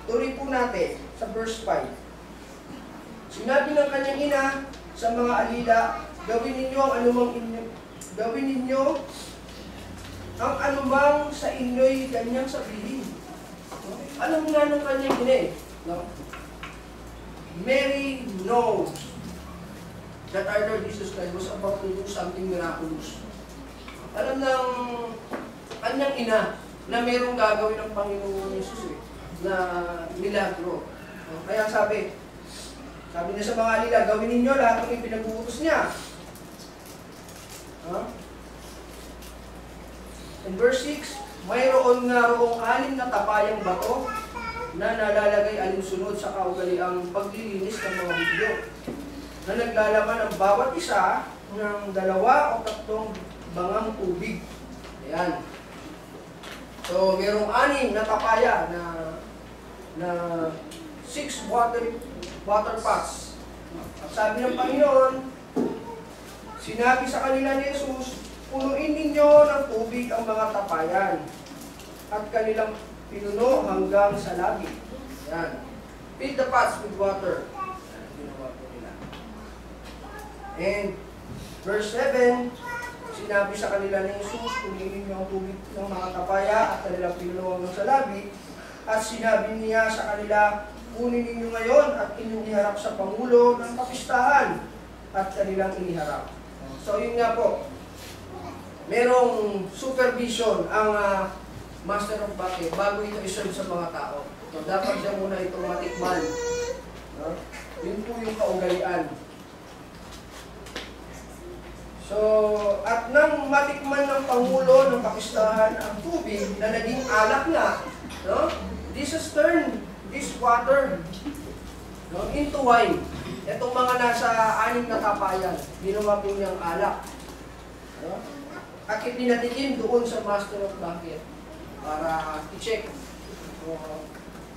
tuloy po natin sa verse 5. Sinabi ng kanyang ina sa mga alila, gawin ninyo ang anumang inyo, gawin ninyo ang anumang sa inyo'y kanyang sabihin. Alam nga ng kanyang ina eh. No? Mary knows that our Lord Jesus Christ was about to do something miraculous. Alam ng kanyang ina na mayroong gagawin ng Panginoon Jesus na milagro. Kaya sabi niya sa mga alila, gawin ninyo lahat ng ipinag-uutos niya. In verse 6, mayroon nga roong 6 na tapayang bato na nalalagay alinsunod sa kaugaliang paglilinis ng mga Hudyo, na naglalaman ang bawat isa ng 2 o 3 bangang tubig. Ayan. So, mayroong 6 na tapaya na 6 water pots. At sabi ng Panginoon, sinabi sa kanila ni Jesus, punuin ninyo ng tubig ang mga tapayan at kanilang pinuno hanggang sa labi. Yan. Fill the pots with water. Ginawa po nila. And verse 7, sinabi sa kanila ni Jesus, punuin ninyo ang tubig ng mga tapaya at kanilang pinuno hanggang sa labi. At sinabi niya sa kanila, kunin ninyo ngayon at inyong iharap sa Pangulo ng Kapistahan at kanilang iniharap. So yun nga po, merong supervision ang Master of Bake bago ito iserve sa mga tao. So dapat siya muna itong matikman. Yun po yung kaugalian. So, at nang matikman ng Pangulo ng Kapistahan ang tubig na naging alak na, no? Jesus turned this water, no, into wine. Itong mga nasa 6 na tapayan, ginawa po niyang alak. No? At itinatikin doon sa Master of Banquet para i-check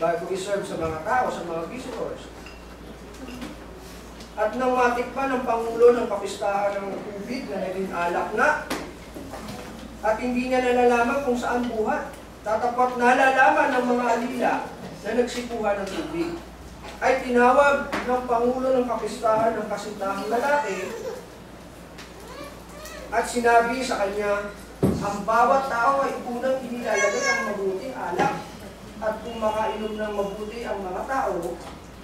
bago i-serve sa mga tao, sa mga visitors. At nang matikman ng Pangulo ng Kapistahan ng tubig na naging alak na, at hindi niya nalalaman kung saan buhat, tatapat nalalaman ng mga alila na nagsikuha ng tubig, ay tinawag ng Pangulo ng Kapistahan ng kasintahang lalaki at sinabi sa kanya, ang bawat tao ay unang inilalagay ang mabuting alak, at kung makainom ng mabuti ang mga tao,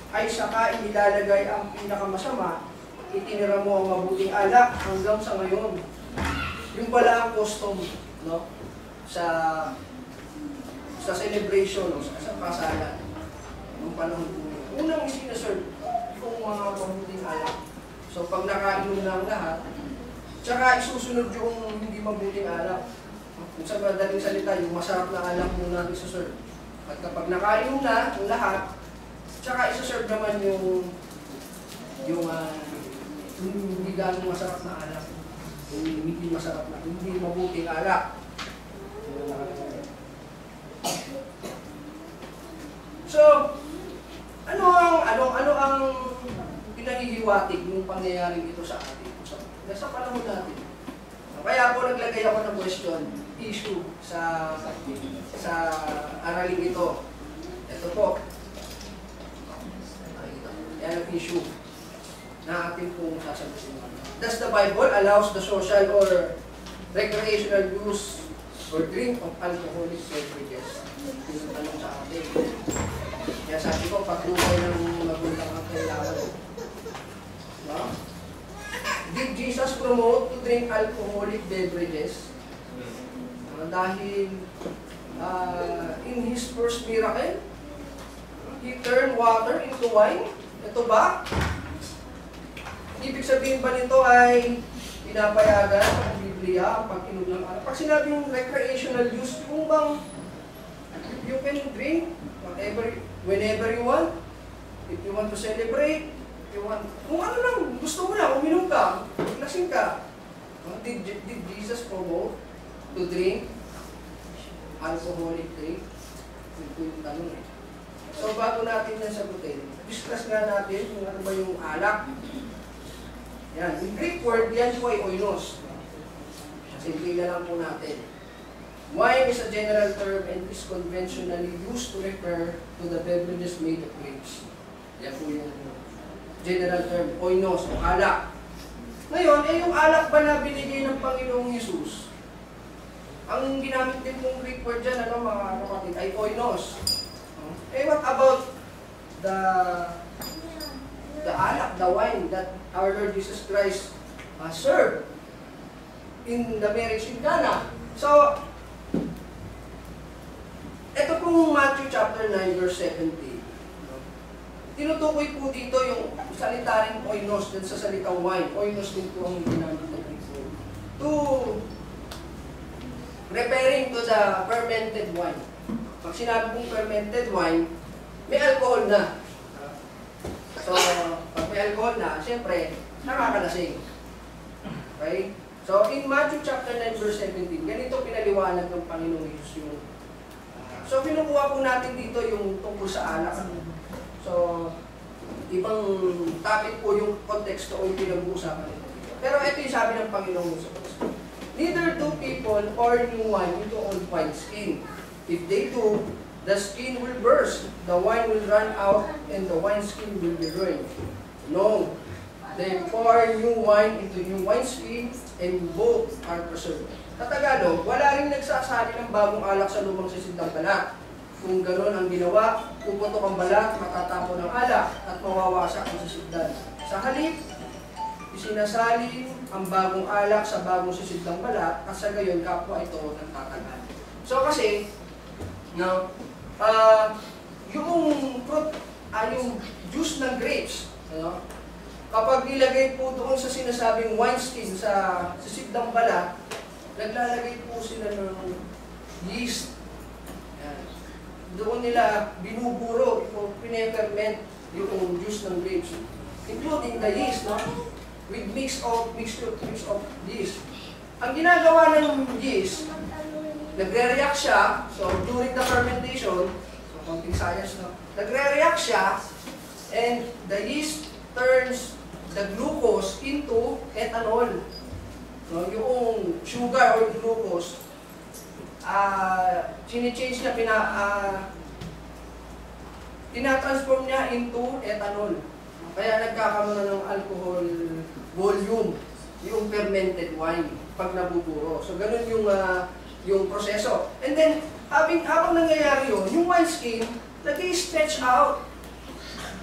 ay saka inilalagay ang pinakamasama, itinira mo ang mabuting alak hanggang sa ngayon. Yung pala ang custom, no? Sa celebration, no? Sa kasalan ng panahon po. Unang isinaserve kung mga mabuting alak. So pag nakainom na ang lahat, tsaka isusunod yung hindi mabuting alak. Kung sa madaling salita, yung masarap na alak muna isuserve. At kapag nakainom na ang lahat, tsaka isuserve naman yung hindi ganong masarap na alak. Yung hindi masarap na, hindi mabuting alak. So, ano ang pinaghihiwatig ng pangyayaring ito sa atin? So, nasa panahon natin. Kaya po naglagay ako ng issue sa araling ito. Ito po. Yan ang issue na atin pong sasagutin. Does the Bible allows the social or recreational use or drink of alcoholic beverages? Yung tanong sa atin. Kaya sabi ko, pagdukay ng magulang ang kailangan. No? Did Jesus promote to drink alcoholic beverages? Dahil in His first miracle, He turned water into wine. Ito ba? Ibig sabihin ba nito ay pinapayagan ng Biblia ang pag-inom ng alak? Pag sinabing recreational use, kung bang you can drink whenever you want, if you want to celebrate, if you want, kung ano lang, gusto mo lang, uminom ka, lasing ka. Did Jesus promote to drink alcoholic drink? Ito yung tanong eh. So bago natin yan sagutin, discuss nga natin kung ano ba yung alak. Yan, yung Greek word, yan yung oinos. Simple na lang po natin. Wine is a general term and is conventionally used to refer to the beverages made of grapes. Yan po yung general term, oinos o alak. Ngayon, yung alak ba na binigay ng Panginoong Hesus? Ang ginamit din pong Greek word dyan, mga kapatid, ay oinos. What about the alak, the wine that our Lord Jesus Christ served in the marriage in Cana? So, ito pong Matthew chapter 9 verse 70. Tinutukoy po dito yung salita rin oinos din sa salitang wine. Oinos din po ang ginamit ng Greek word. To referring to the fermented wine. Pag sinabi pong fermented wine, may alcohol na. So, pag may alcohol na, siyempre, nakakalasing. Okay? So, in Matthew chapter 9 verse 17, ganito pinaliwanag ng Panginoong Hesus yung so, pinukuha po natin dito yung tungkol sa alak. So, ibang topic po yung konteksto o yung pinag-uusapan nito. Pero ito yung sabi ng Panginoong Hesus. Neither do people pour new wine into old wineskin. If they do, the skin will burst, the wine will run out, and the wineskin will be ruined. No, they pour new wine into new wineskin, and both are preserved. Sa Tagalog, wala rin nagsasali ng bagong alak sa lumang sisidlang balat. Kung gano'n ang ginawa, puputok ang balat, matatapon ang alak, at mawawasak ang sisidlan. Sa halip, isinasali ang bagong alak sa bagong sisidlang balat, at sa gayon, kapwa ito nagtatagal. So kasi, no, yung fruit, yung juice ng grapes, no, kapag nilagay po doon sa sinasabing wineskin sa sisidlang balat, naglalagay po sila ng yeast. Yan. Doon nila binuburo, pine-ferment yung juice ng grapes, including the yeast, no? With mix of yeast. Ang ginagawa ng yeast, nagre-react siya, so during the fermentation, so konting science, no? Nagre-react siya, and the yeast turns the glucose into ethanol. No, yung sugar or glucose, chine-change niya, tina-transform niya into ethanol. Kaya nagkakaroon na ng alcohol volume, yung fermented wine, pag nabuburo. So, ganun yung proseso. And then, habang nangyayari yun, yung wineskin, nag-i-stretch out.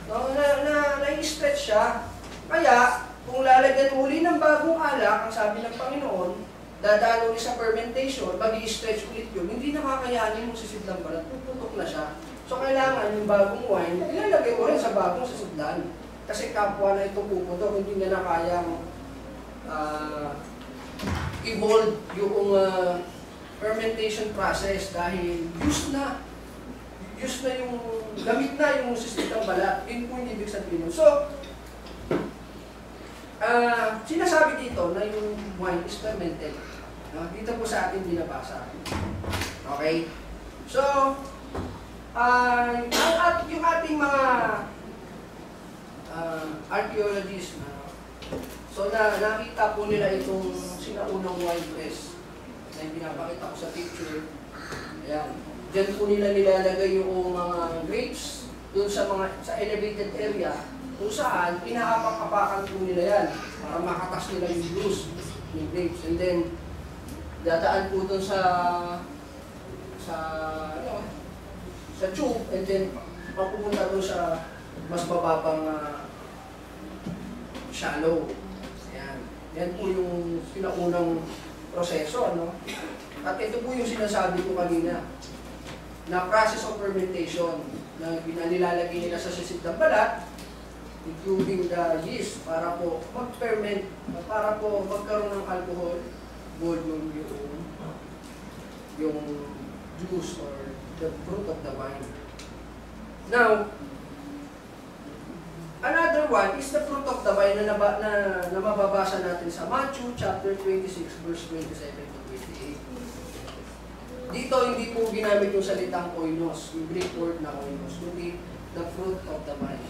No, na-i-stretch siya. Kaya, kung lalagyan uli ng bagong alak, ang sabi ng Panginoon, dadalo ulit sa fermentation, mag-i-stretch ulit yun, hindi nakakayanin yung sisidlang balat, puputok na siya. So kailangan yung bagong wine, ilalagay mo rin sa bagong sisidlan. Kasi kapwa na ito puputok, hindi na kayang evolve yung fermentation process dahil use na yung, gamit na yung sisidlang balat, yun po yung ibig sabihin. So, sinasabi dito na yung wine is fermented. No? Dito po sa atin binabasa. Okay? So, yung ating mga archaeologists, so nakita po nila itong sinaunang wine press na pinapakita ko sa picture. Ayan. Diyan po nila nilalagay yung mga grapes doon sa elevated area, kung saan, pinaapak-apakan po nila yan para makatas nila yung juice ng grapes. And then, dadaan po doon sa tube, and then, mapupunta doon sa mas bababang shallow. Ayan. Yan po yung pinaunang proseso, ano? At ito po yung sinasabi ko kanina, na process of fermentation, na nilalagay nila sa sisid ng balat, including the yeast, para po mag-ferment, para po magkaroon ng alcohol volume yung juice or the fruit of the wine. Now, another one is the fruit of the wine na mababasa natin sa Matthew chapter 26 verse 27 to 28. Dito hindi po ginamit yung salitang oinos, yung Greek word na oinos, kundi the fruit of the vine.